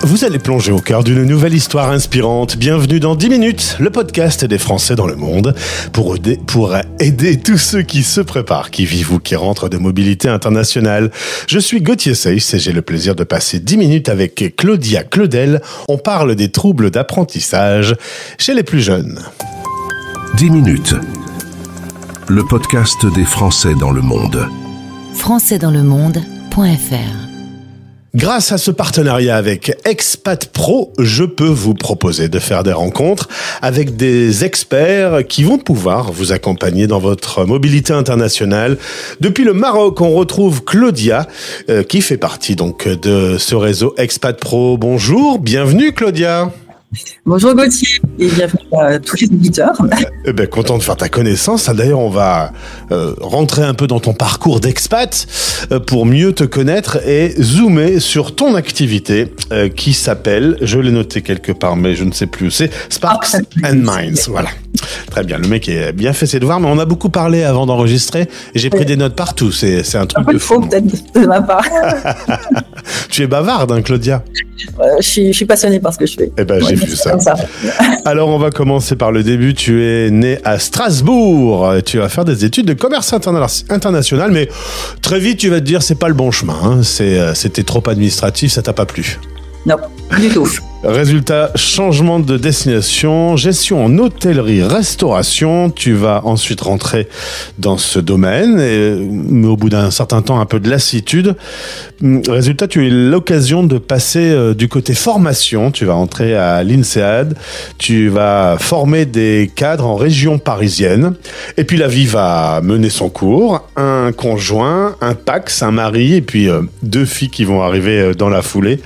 Vous allez plonger au cœur d'une nouvelle histoire inspirante. Bienvenue dans 10 minutes, le podcast des Français dans le monde, pour aider tous ceux qui se préparent, qui vivent ou qui rentrent de mobilité internationale. Je suis Gauthier Seyss et j'ai le plaisir de passer 10 minutes avec Claudia Claudel. On parle des troubles d'apprentissage chez les plus jeunes. 10 minutes, le podcast des Français dans le monde. françaisdanslemonde.fr. Grâce à ce partenariat avec Expat Pro, je peux vous proposer de faire des rencontres avec des experts qui vont pouvoir vous accompagner dans votre mobilité internationale. Depuis le Maroc, on retrouve Claudia, qui fait partie donc de ce réseau Expat Pro. Bonjour, bienvenue Claudia. Bonjour Gauthier et bienvenue à tous les auditeurs. Content de faire ta connaissance. D'ailleurs, on va rentrer un peu dans ton parcours d'expat pour mieux te connaître et zoomer sur ton activité qui s'appelle, je l'ai noté quelque part, mais je ne sais plus où c'est, Sparks and Minds. Voilà. Très bien, le mec a bien fait ses devoirs, mais on a beaucoup parlé avant d'enregistrer et j'ai pris des notes partout. C'est un truc de fou. Peut-être de ma part. Tu es bavarde, hein, Claudia. Je suis passionnée par ce que je fais. J'ai vu ça. Alors, on va commencer par le début. Tu es né à Strasbourg. Tu vas faire des études de commerce international, mais très vite, tu vas te dire, c'est pas le bon chemin. Hein. C'était trop administratif, ça t'a pas plu. Non, du tout. Résultat, changement de destination, gestion en hôtellerie-restauration. Tu vas ensuite rentrer dans ce domaine, mais au bout d'un certain temps, un peu de lassitude. Résultat, tu as eu l'occasion de passer du côté formation. Tu vas entrer à l'INSEAD. Tu vas former des cadres en région parisienne. Et puis la vie va mener son cours. Un conjoint, un pax, un mari, et puis 2 filles qui vont arriver dans la foulée.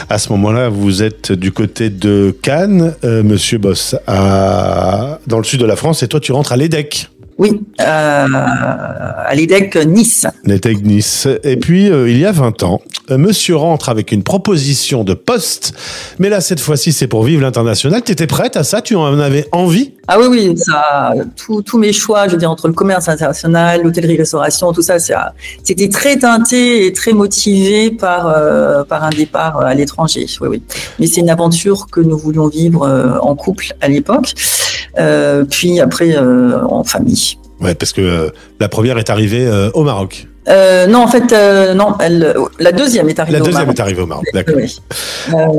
À ce moment-là, vous êtes du côté de Cannes, Monsieur Boss, dans le sud de la France, et toi tu rentres à l'EDEC. Oui, à l'EDEC Nice. L'EDEC Nice. Et puis, il y a 20 ans, monsieur rentre avec une proposition de poste, mais là, cette fois-ci, c'est pour vivre l'international. Tu étais prête à ça? Tu en avais envie? Ah oui, ça, tous mes choix, je veux dire, entre le commerce international, l'hôtellerie-restauration, tout ça, c'était très teinté et très motivé par un départ à l'étranger. Oui. Mais c'est une aventure que nous voulions vivre en couple à l'époque, puis après en famille. Ouais, parce que la première est arrivée au Maroc. Non, en fait, non. La deuxième est arrivée. La deuxième est arrivée au Maroc, d'accord. Oui.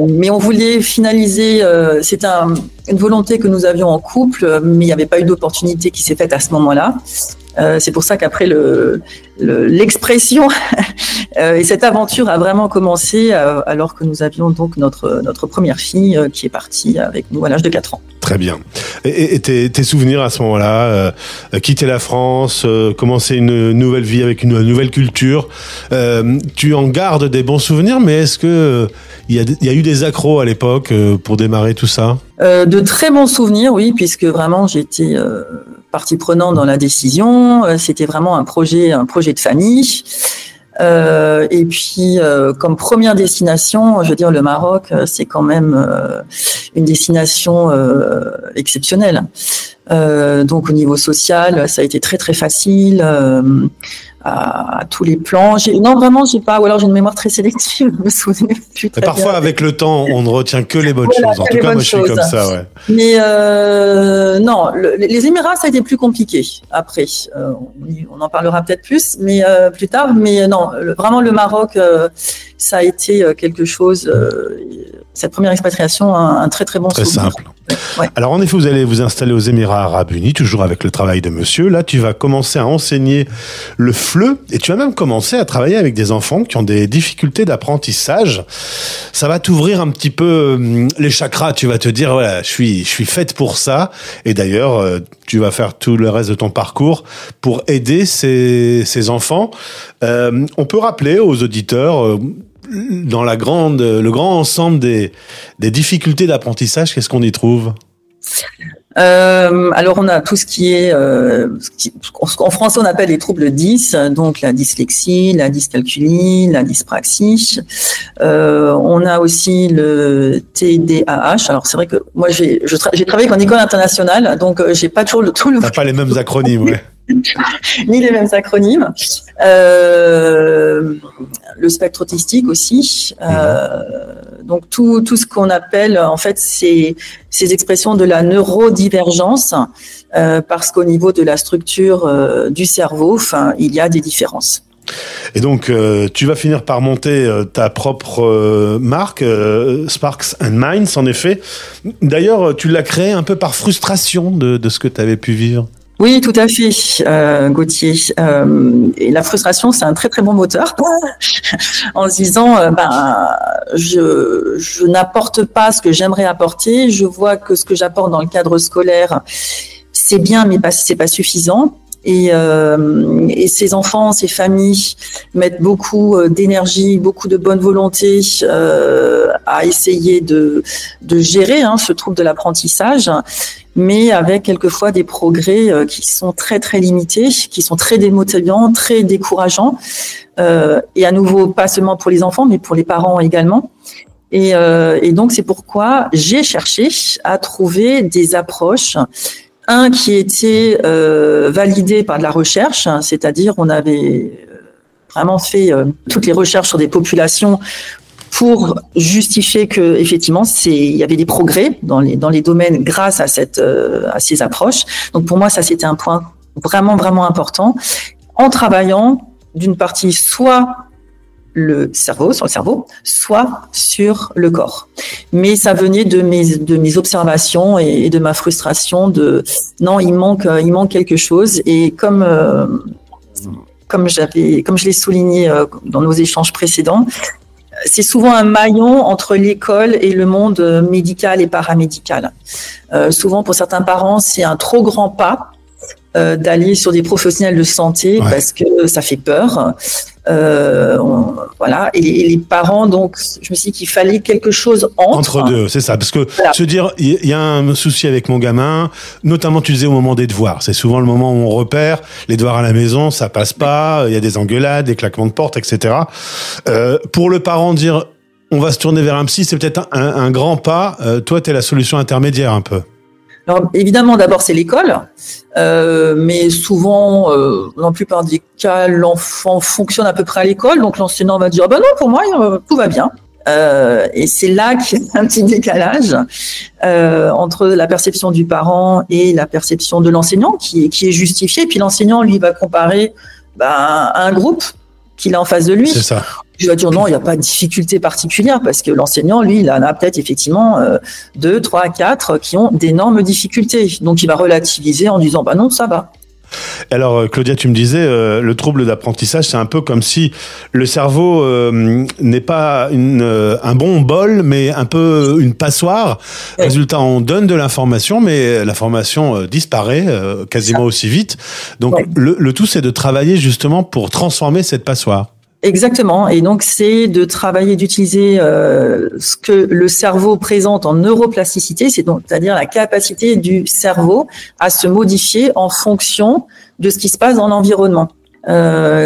Mais on voulait finaliser. C'est une volonté que nous avions en couple, mais il n'y avait pas eu d'opportunité qui s'est faite à ce moment-là. C'est pour ça qu'après l'expression et cette aventure a vraiment commencé alors que nous avions donc notre première fille qui est partie avec nous à l'âge de 4 ans. Très bien. Et tes souvenirs à ce moment-là, quitter la France, commencer une nouvelle vie avec une nouvelle culture, tu en gardes des bons souvenirs, mais est-ce que il y a eu des accros à l'époque pour démarrer tout ça? De très bons souvenirs, oui, puisque vraiment j'étais partie prenante dans la décision. C'était vraiment un projet de famille. Et puis, comme première destination, je veux dire, le Maroc, c'est quand même une destination exceptionnelle. Donc, au niveau social, ça a été très très facile. À tous les plans. Non, vraiment, j'ai pas, ou alors j'ai une mémoire très sélective, je me souviens plus très parfois, bien. Avec le temps, on ne retient que les bonnes choses. En tout cas, moi, je suis comme ça, ouais. Mais non, les Émirats, ça a été plus compliqué. Après, on en parlera peut-être plus, mais plus tard. Mais non, vraiment, le Maroc, ça a été quelque chose. Cette première expatriation, un très très bon souvenir. Très simple. Ouais. Alors en effet, vous allez vous installer aux Émirats Arabes Unis, toujours avec le travail de monsieur. Là, tu vas commencer à enseigner le FLE et tu vas même commencer à travailler avec des enfants qui ont des difficultés d'apprentissage. Ça va t'ouvrir un petit peu les chakras. Tu vas te dire, voilà, je suis faite pour ça. Et d'ailleurs, tu vas faire tout le reste de ton parcours pour aider ces enfants. On peut rappeler aux auditeurs dans le grand ensemble des difficultés d'apprentissage, qu'est-ce qu'on y trouve? Alors on a tout ce qui est en français on appelle les troubles 10, donc la dyslexie, la dyscalculie, la dyspraxie. On a aussi le TDAH. Alors c'est vrai que moi j'ai travaillé en école internationale, donc j'ai pas toujours tout le. T'as pas les mêmes acronymes, ouais. ni les mêmes acronymes. Le spectre autistique aussi. Donc tout ce qu'on appelle en fait ces expressions de la neurodivergence, parce qu'au niveau de la structure du cerveau, il y a des différences. Et donc, tu vas finir par monter ta propre marque, Sparks and Minds, en effet. D'ailleurs, tu l'as créée un peu par frustration de ce que tu avais pu vivre. Oui, tout à fait, Gauthier. Et la frustration, c'est un très très bon moteur. En se disant, je n'apporte pas ce que j'aimerais apporter. Je vois que ce que j'apporte dans le cadre scolaire, c'est bien, mais c'est pas suffisant. Et ces enfants, ces familles mettent beaucoup d'énergie, beaucoup de bonne volonté à essayer de gérer ce trouble de l'apprentissage, mais avec quelquefois des progrès qui sont très très limités, qui sont très démotivants, très décourageants, et à nouveau pas seulement pour les enfants, mais pour les parents également. Et donc c'est pourquoi j'ai cherché à trouver des approches. Un qui était validé par de la recherche, c'est-à-dire on avait vraiment fait toutes les recherches sur des populations pour justifier que effectivement il y avait des progrès dans les domaines grâce à ces approches. Donc pour moi ça c'était un point vraiment vraiment important, en travaillant d'une partie soit sur le cerveau, soit sur le corps. Mais ça venait de mes observations et de ma frustration non, il manque quelque chose. Et comme je l'ai souligné dans nos échanges précédents, c'est souvent un maillon entre l'école et le monde médical et paramédical. Souvent, pour certains parents, c'est un trop grand pas d'aller sur des professionnels de santé, ouais, parce que ça fait peur. Voilà. Et les parents, donc, je me suis dit qu'il fallait quelque chose entre deux, c'est ça. Parce que voilà, se dire, il y a un souci avec mon gamin, notamment tu disais au moment des devoirs. C'est souvent le moment où on repère les devoirs à la maison, ça passe pas, il y a des engueulades, des claquements de porte, etc. Pour le parent, dire, on va se tourner vers un psy, c'est peut-être un grand pas. Toi, t'es la solution intermédiaire un peu. Alors évidemment, d'abord c'est l'école, mais souvent, dans la plupart des cas, l'enfant fonctionne à peu près à l'école, donc l'enseignant va dire non, pour moi tout va bien. Et c'est là qu'il y a un petit décalage entre la perception du parent et la perception de l'enseignant qui est justifiée. Et puis l'enseignant, lui, va comparer à un groupe qu'il a en face de lui. C'est ça. Je vais dire non, il n'y a pas de difficulté particulière parce que l'enseignant, lui, il en a peut-être effectivement 2, 3, 4 qui ont d'énormes difficultés. Donc, il va relativiser en disant non, ça va. Alors, Claudia, tu me disais, le trouble d'apprentissage, c'est un peu comme si le cerveau n'est pas un bon bol, mais un peu une passoire. Oui. Résultat, on donne de l'information, mais l'information disparaît quasiment aussi vite. Donc, oui, le tout, c'est de travailler justement pour transformer cette passoire. Exactement. Et donc, c'est de travailler, d'utiliser ce que le cerveau présente en neuroplasticité, c'est-à-dire la capacité du cerveau à se modifier en fonction de ce qui se passe dans l'environnement.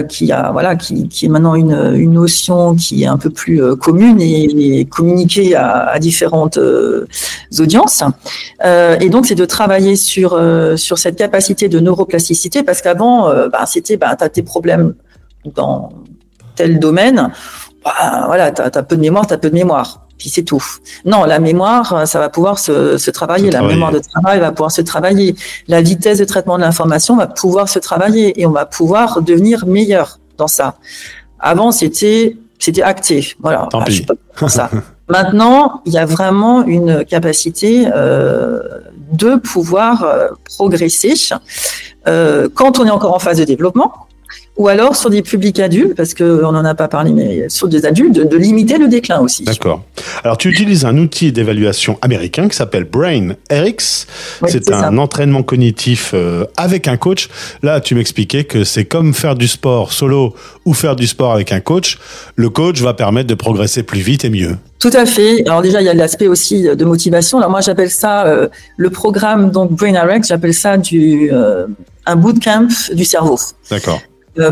Qui est maintenant une notion qui est un peu plus commune et communiquée à différentes audiences. Et donc, c'est de travailler sur cette capacité de neuroplasticité, parce qu'avant, t'as tes problèmes dans tel domaine, t'as peu de mémoire, puis c'est tout. Non, la mémoire, ça va pouvoir se travailler. La mémoire de travail va pouvoir se travailler. La vitesse de traitement de l'information va pouvoir se travailler et on va pouvoir devenir meilleur dans ça. Avant, c'était acté. Voilà. Tant pis. Ça. Maintenant, il y a vraiment une capacité de pouvoir progresser quand on est encore en phase de développement. Ou alors sur des publics adultes, parce qu'on n'en a pas parlé, mais sur des adultes, de limiter le déclin aussi. D'accord. Alors, tu utilises un outil d'évaluation américain qui s'appelle BrainRx. Oui, c'est un entraînement cognitif avec un coach. Là, tu m'expliquais que c'est comme faire du sport solo ou faire du sport avec un coach. Le coach va permettre de progresser plus vite et mieux. Tout à fait. Alors déjà, il y a l'aspect aussi de motivation. Alors moi, j'appelle ça le programme donc BrainRx. J'appelle ça un bootcamp du cerveau. D'accord.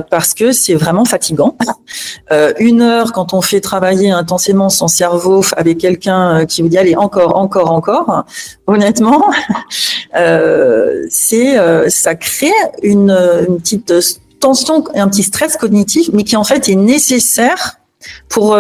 parce que c'est vraiment fatigant. 1 heure quand on fait travailler intensément son cerveau avec quelqu'un qui vous dit allez encore, honnêtement, ça crée une petite tension et un petit stress cognitif, mais qui en fait est nécessaire pour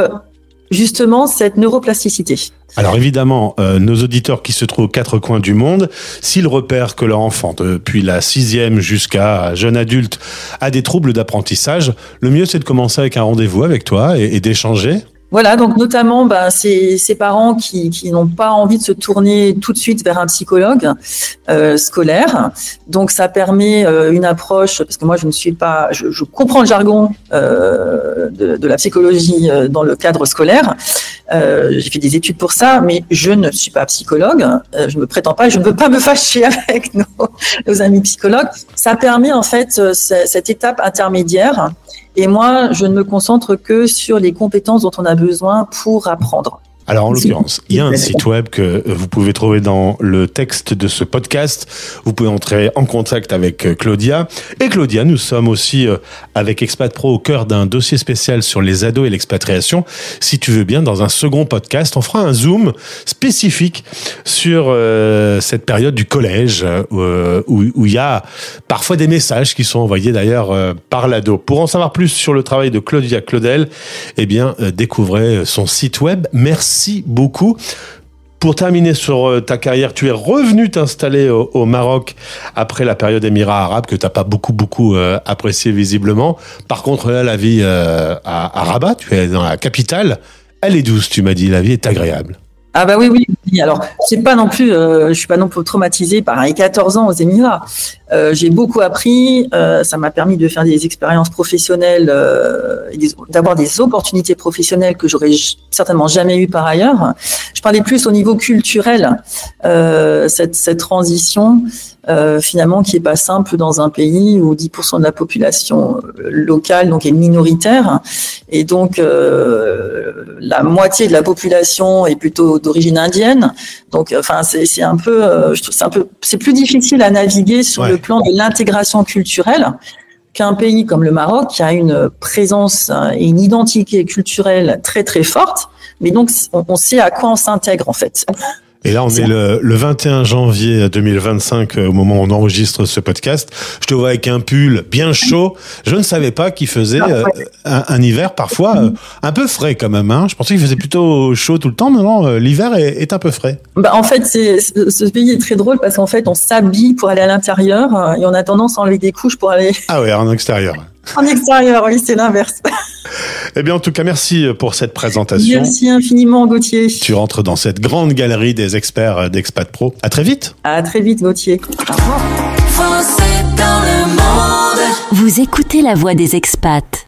justement cette neuroplasticité. Alors évidemment, nos auditeurs qui se trouvent aux 4 coins du monde, s'ils repèrent que leur enfant, depuis la 6e jusqu'à jeune adulte, a des troubles d'apprentissage, le mieux c'est de commencer avec un rendez-vous avec toi et d'échanger. Voilà, donc notamment ces parents qui n'ont pas envie de se tourner tout de suite vers un psychologue scolaire. Donc ça permet une approche, parce que moi je comprends le jargon de la psychologie dans le cadre scolaire. J'ai fait des études pour ça, mais je ne suis pas psychologue. Je me prétends pas, je ne veux pas me fâcher avec nos amis psychologues. Ça permet en fait cette étape intermédiaire. Et moi, je ne me concentre que sur les compétences dont on a besoin pour apprendre. Alors, en l'occurrence, il y a un site web que vous pouvez trouver dans le texte de ce podcast. Vous pouvez entrer en contact avec Claudia. Et Claudia, nous sommes aussi avec Expat Pro au cœur d'un dossier spécial sur les ados et l'expatriation. Si tu veux bien, dans un second podcast, on fera un zoom spécifique sur cette période du collège où il y a parfois des messages qui sont envoyés d'ailleurs par l'ado. Pour en savoir plus sur le travail de Claudia Claudel, eh bien, découvrez son site web. Merci beaucoup. Pour terminer sur ta carrière, tu es revenu t'installer au Maroc après la période Émirats arabes que tu n'as pas beaucoup apprécié visiblement. Par contre, là, la vie à Rabat, tu es dans la capitale, elle est douce, tu m'as dit, la vie est agréable. Ah bah oui. Alors, c'est pas non plus, je suis pas non plus traumatisée par les 14 ans aux Émirats. J'ai beaucoup appris, ça m'a permis de faire des expériences professionnelles, d'avoir des opportunités professionnelles que j'aurais certainement jamais eues par ailleurs. Je parlais plus au niveau culturel, cette transition finalement qui est pas simple dans un pays où 10% de la population locale donc est minoritaire et donc la moitié de la population est plutôt d'origine indienne. Donc enfin c'est un peu je trouve c'est plus difficile à naviguer sur le plan de l'intégration culturelle qu'un pays comme le Maroc qui a une présence et une identité culturelle très très forte, mais donc on sait à quoi on s'intègre en fait. Et là, on est le 21 janvier 2025, au moment où on enregistre ce podcast. Je te vois avec un pull bien chaud. Je ne savais pas qu'il faisait un hiver parfois un peu frais quand même. Hein. Je pensais qu'il faisait plutôt chaud tout le temps. Non, l'hiver est un peu frais. Bah, en fait, ce pays est très drôle parce qu'en fait, on s'habille pour aller à l'intérieur et on a tendance à enlever des couches pour aller... Ah ouais, en extérieur. En extérieur, oui, c'est l'inverse. Eh bien, en tout cas, merci pour cette présentation. Merci infiniment, Gauthier. Tu rentres dans cette grande galerie des experts d'Expat Pro. À très vite. À très vite, Gauthier. Au revoir. Français dans le monde. Vous écoutez La Voix des expats.